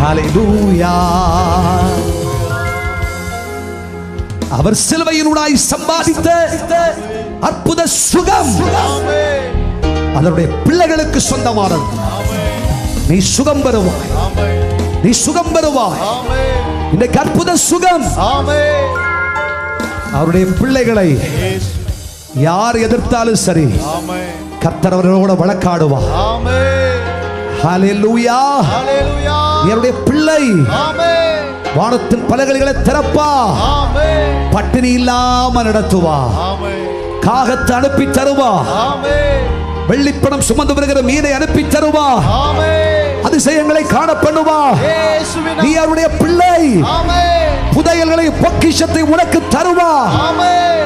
ஹல்லேலூயா. அவர் சிலுவையினூடாய் சம்பாதித்த அற்புத சுகம் அதனுடைய பிள்ளைகளுக்கு சொந்தமானது. நீ சுகம் பெறுவாய், நீ சுகம் பெறுவாய். இன்றைக்கு அற்புத சுகம். அவருடைய பிள்ளைகளை யார் எதிர்த்தாலும் சரி, கர்த்தர் அவர்களோட வழக்காடுவார். ஹல்லேலூயா. என்னுடைய பிள்ளை வானத்தின் பலகைகளை திறப்பா, பட்டினி இல்லாம நடத்துவா, காகத்தை அனுப்பி தருவா, வெள்ளிப்பணம் சுமந்து வருகிற மீனை அனுப்பி தருவா, அதிசயங்களை காண பண்ணுவா. நீ அவருடைய பிள்ளை, புதையல்களை பொக்கிஷத்தை உனக்கு தருவா.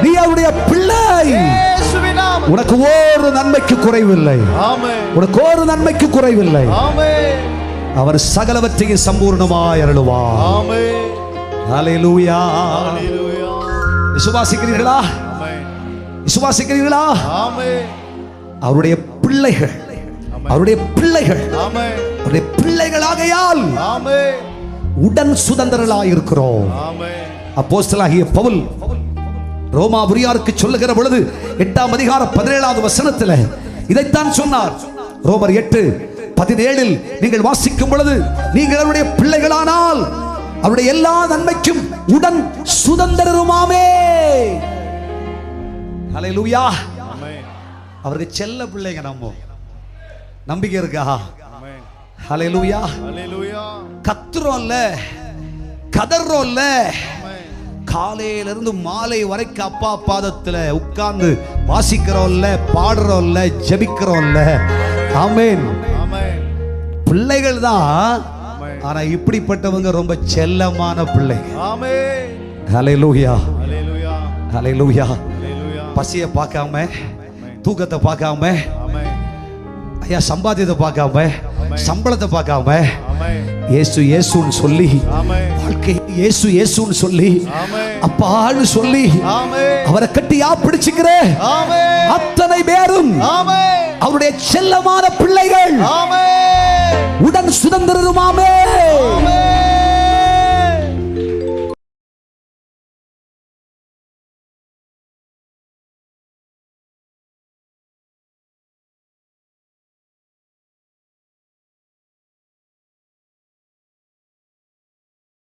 நீ அவருடைய பிள்ளை, உனக்கு ஒரு நன்மைக்கு குறைவில்லை, உனக்கு ஒரு நன்மைக்கு குறைவில்லை. அவர் சகலவற்றையும் சம்பூர்ணமாய் அருளுவார். ஹல்லேலூயா. விசுவாசிக்கிறீர்களா? விசுவாசிக்கிறீர்களா? அவருடைய பிள்ளைகள், அவருடைய பிள்ளைகள், அவருடைய பிள்ளைகளாகையால் உடன் சுதந்திரர்களாய் இருக்கிறோம். அப்போஸ்தலனாகிய பவுல் ரோமாபுரியாருக்கு சொல்லுகிற பொழுது 8ஆம் அதிகாரம் 17வது வசனத்தில் இதைத்தான் சொன்னார். ரோமர் 8:17 நீங்கள் வாசிக்கும் பொழுது, நீங்கள் அவருடைய பிள்ளைகளானால் அவருடைய எல்லா நன்மைக்கும் உடன் சுதந்திரருமாமே. ஹல்லேலூயா. அவருக்கு செல்ல பிள்ளைங்க. நம்ம நம்பிக்கை இருக்கா? ஹல்லேலூயா. கத்துறோம்ல, கதறோம்ல, காலையிலிருந்து மாலை வரைக்கும் அப்பா பாதத்துல உட்கார்ந்து வாசிக்கிறோம்ல, பாடுறோம்ல, ஜெபிக்கிறோம்ல. ஆமென். பிள்ளைகள் தான், ஆனா இப்படிப்பட்டவங்க ரொம்ப செல்லமான பிள்ளைங்க. ஹல்லேலூயா. ஹல்லேலூயா. பசிய பார்க்காம, தூக்கத்தை பார்க்காம, ஐயா சம்பாத்தியத்தை பார்க்காம, சம்பளத்தை பார்க்காம, இயேசு இயேசுன்னு சொல்லி, வாழ்க்கை இயேசு இயேசுன்னு சொல்லி, அப்பான்னு சொல்லி அவரை கட்டியா பிடிச்சுக்கிற அத்தனை பேரும் அவருடைய செல்லமான பிள்ளைகள், உடன் சுதந்திரருமாமே.